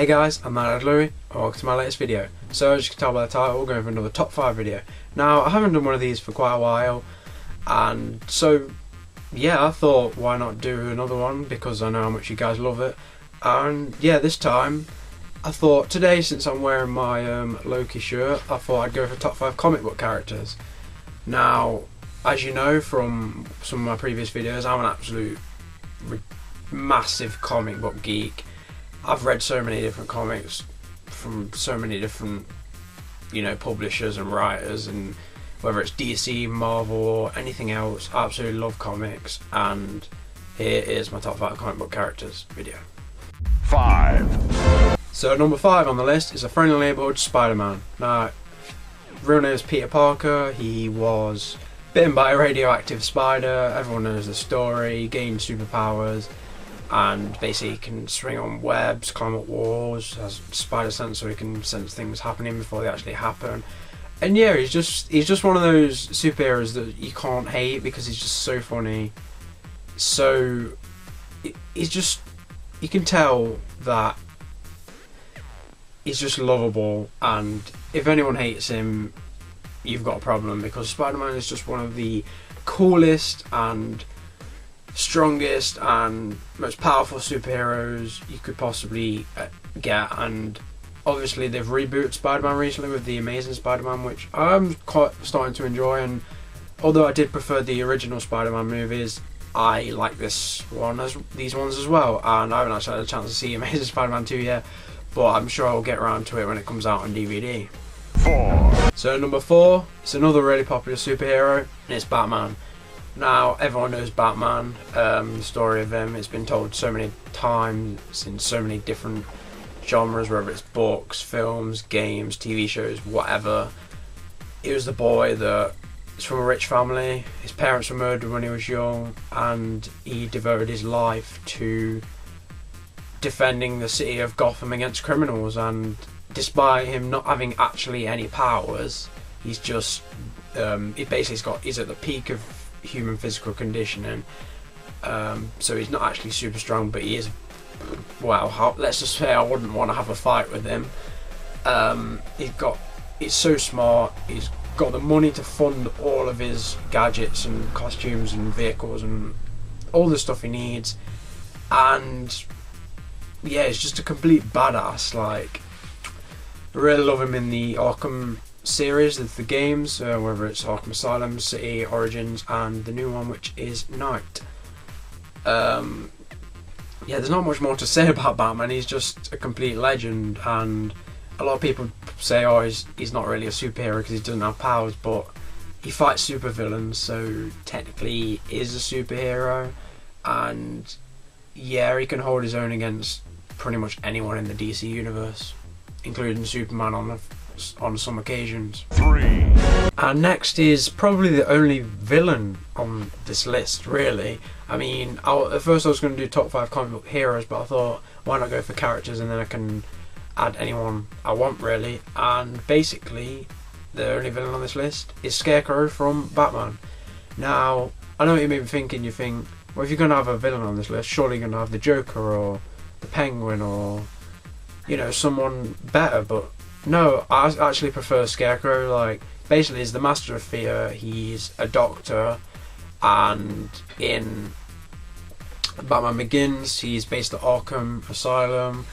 Hey guys, I'm Louie, and welcome to my latest video. So as you can tell by the title, we're going for another top 5 video. Now I haven't done one of these for quite a while, and so yeah, I thought why not do another one because I know how much you guys love it. And yeah, this time I thought today, since I'm wearing my Loki shirt, I thought I'd go for top 5 comic book characters. Now, as you know from some of my previous videos, I'm an absolute massive comic book geek. I've read so many different comics from so many different, publishers and writers, and whether it's DC, Marvel, or anything else, I absolutely love comics. And here is my top 5 comic book characters video. 5. So number 5 on the list is a friendly neighborhood Spider-Man. Now, real name is Peter Parker. He was bitten by a radioactive spider. Everyone knows the story. He gained superpowers and basically can swing on webs, climb up walls, has spider sense, so he can sense things happening before they actually happen. And yeah, he's just one of those superheroes that you can't hate because he's just so funny. So you can tell that he's just lovable, and if anyone hates him, you've got a problem, because Spider-Man is just one of the coolest and strongest and most powerful superheroes you could possibly get. And obviously they've rebooted Spider-Man recently with the Amazing Spider-Man, which I'm quite starting to enjoy, and although I did prefer the original Spider-Man movies, I like these ones as well, and I haven't actually had a chance to see Amazing Spider-Man 2 yet, but I'm sure I'll get around to it when it comes out on DVD. 4. So number 4, it's another really popular superhero, and it's Batman. Now, everyone knows Batman, the story of him. It's been told so many times in so many different genres, whether it's books, films, games, TV shows, whatever. He was the boy that is from a rich family. His parents were murdered when he was young, and he devoted his life to defending the city of Gotham against criminals. And despite him not having actually any powers, he's just he's at the peak of human physical conditioning, so he's not actually super strong, but he is, well, let's just say I wouldn't want to have a fight with him. He's so smart, he's got the money to fund all of his gadgets and costumes and vehicles and all the stuff he needs, and yeah, he's just a complete badass. Like, I really love him in the Arkham series of the games, whether it's Arkham Asylum, City, Origins, and the new one, which is Night. Yeah, there's not much more to say about Batman. He's just a complete legend, and a lot of people say, oh, he's not really a superhero because he doesn't have powers, but he fights supervillains, so technically he is a superhero. And yeah, he can hold his own against pretty much anyone in the DC universe, including Superman on some occasions. 3. And next is probably the only villain on this list, really. I mean, at first I was going to do top 5 comic book heroes, but I thought, why not go for characters and then I can add anyone I want, really. And basically, the only villain on this list is Scarecrow from Batman. Now, I know what you may be thinking. You think, well, if you're going to have a villain on this list, surely you're going to have the Joker or the Penguin or, someone better. But no, I actually prefer Scarecrow. Like, basically he's the master of fear. He's a doctor, and in Batman Begins he's based at Arkham Asylum,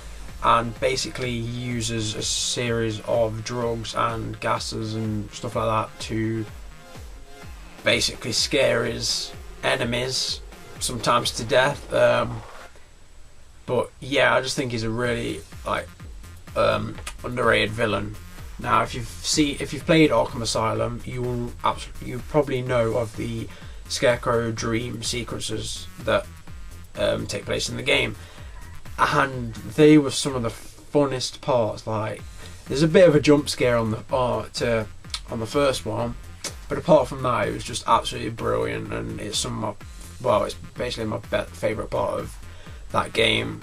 and basically he uses a series of drugs and gases and stuff like that to basically scare his enemies, sometimes to death. But yeah, I just think he's a really underrated villain. Now, if you've played Arkham Asylum, you probably know of the Scarecrow dream sequences that take place in the game, and they were some of the funnest parts. Like, there's a bit of a jump scare on the first one, but apart from that, it was just absolutely brilliant, and it's it's basically my favourite part of that game.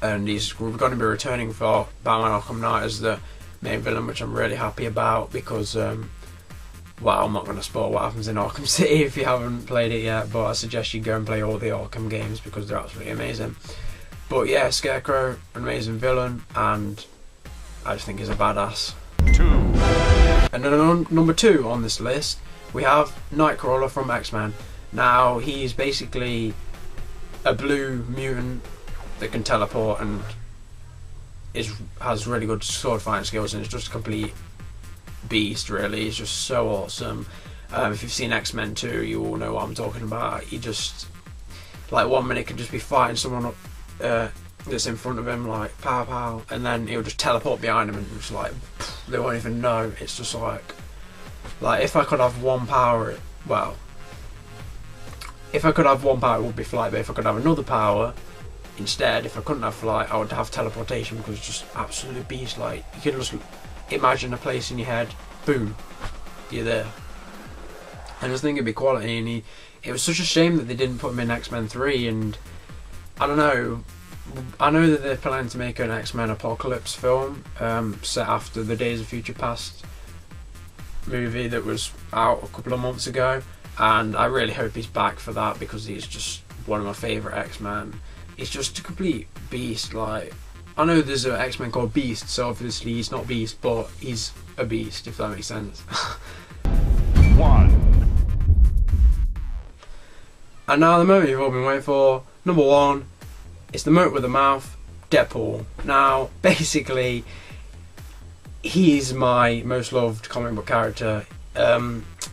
And we're going to be returning for Batman Arkham Knight as the main villain, which I'm really happy about, because I'm not going to spoil what happens in Arkham City if you haven't played it yet, but I suggest you go and play all the Arkham games because they're absolutely amazing. But yeah, Scarecrow, an amazing villain, and I just think he's a badass. 2. And then on number 2 on this list, we have Nightcrawler from X-Men. Now, he's basically a blue mutant that can teleport and has really good sword fighting skills, and is just a complete beast, really. He's just so awesome. If you've seen X-Men 2, you all know what I'm talking about. He just, like, 1 minute can just be fighting someone up that's in front of him, like pow pow, and then he'll just teleport behind him and just like they won't even know. It's just like if I could have one power, well, if I could have one power, it would be flight. But if I could have another power instead, if I couldn't have flight, I would have teleportation, because it's just absolute beast. Like, you can just imagine a place in your head, boom, you're there. I just think it'd be quality, and it was such a shame that they didn't put him in X-Men 3, and I don't know. I know that they're planning to make an X-Men Apocalypse film set after the Days of Future Past movie that was out a couple of months ago, and I really hope he's back for that, because he's just one of my favourite X-Men. He's just a complete beast. Like, I know there's an X-Men called Beast, so obviously he's not Beast, but he's a beast, if that makes sense. 1. And now the moment you've all been waiting for, number 1. It's the moat with the mouth, Deadpool. Now, basically, he's my most loved comic book character.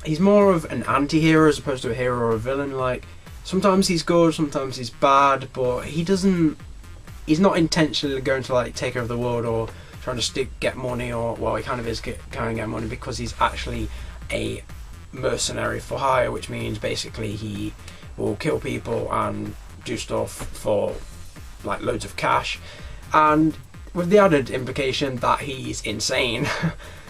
He's more of an anti-hero as opposed to a hero or a villain. Like, sometimes he's good, sometimes he's bad, but he's not intentionally going to like take over the world or trying to get money, or, well, he kind of is trying to get money, because he's actually a mercenary for hire, which means basically he will kill people and do stuff for like loads of cash, and with the added implication that he's insane.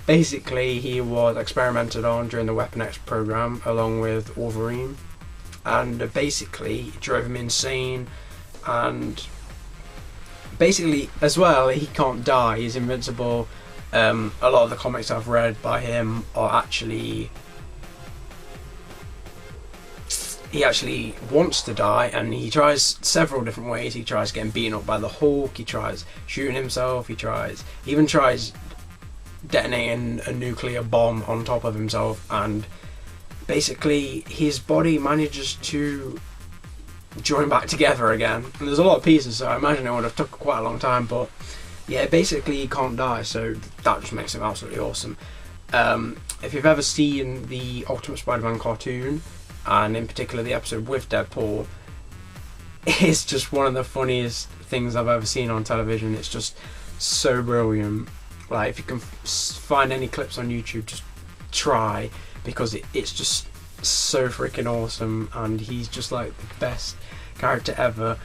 Basically, he was experimented on during the Weapon X program along with Wolverine, and basically it drove him insane. And basically, as well, he can't die, he's invincible. A lot of the comics I've read by him are actually, he actually wants to die, and he tries several different ways. He tries getting beaten up by the Hulk, he tries shooting himself, he even tries detonating a nuclear bomb on top of himself, and basically his body manages to join back together again. And there's a lot of pieces, so I imagine it would have took quite a long time, but yeah, basically he can't die, so that just makes him absolutely awesome. If you've ever seen the Ultimate Spider-Man cartoon, and in particular the episode with Deadpool, it's just one of the funniest things I've ever seen on television. It's just so brilliant. Like, if you can find any clips on YouTube, just try, because it's just so freaking awesome, and he's just like the best character ever.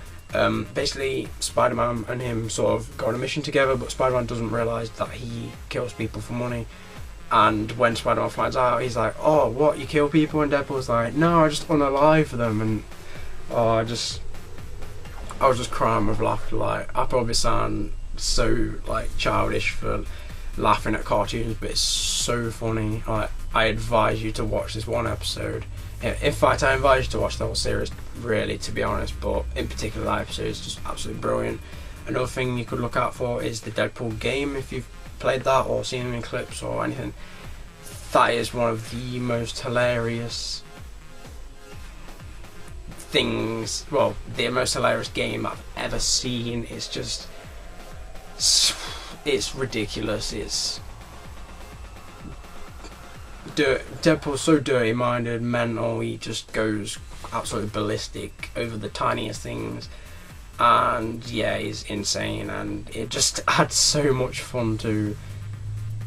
Basically, Spider-Man and him sort of go on a mission together, but Spider-Man doesn't realise that he kills people for money. And when Spider-Man finds out, he's like, "Oh, what, you kill people?" And Deadpool's like, "No, I just unalive them." And I was just crying with laughter. Like, I probably sound so like childish for laughing at cartoons, but it's so funny. Like, I advise you to watch this one episode. In fact, I advise you to watch the whole series, really, to be honest, but in particular that episode is just absolutely brilliant. Another thing you could look out for is the Deadpool game, if you've played that or seen any clips or anything. That is one of the most hilarious things, well, the most hilarious game I've ever seen. It's just, it's ridiculous. It's Deadpool's so dirty-minded, mental. He just goes absolutely ballistic over the tiniest things, and yeah, he's insane, and it just adds so much fun to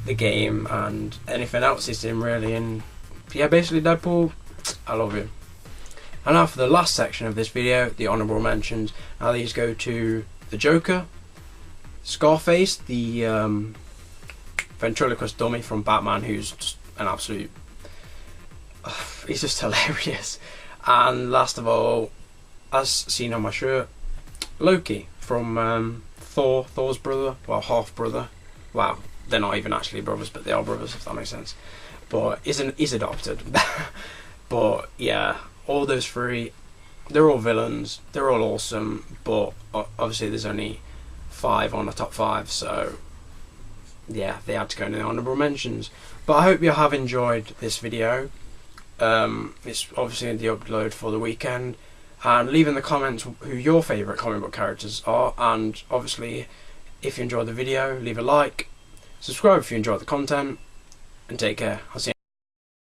the game and anything else he's in, really. And yeah, basically Deadpool, I love him. And now for the last section of this video, the honourable mentions. Now these go to the Joker, Scarface, the ventriloquist dummy from Batman, who's just an absolute, he's just hilarious. And last of all, as seen on my shirt, Loki from Thor's brother, well, half brother. Wow, they're not even actually brothers, but they are brothers, if that makes sense. But he's adopted. But yeah, all those three, they're all villains, they're all awesome, but obviously there's only 5 on the top 5, so yeah, they had to go in the honourable mentions. But I hope you have enjoyed this video. It's obviously in the upload for the weekend, and leave in the comments who your favourite comic book characters are, and obviously if you enjoyed the video, leave a like, subscribe if you enjoyed the content, and take care. I'll see you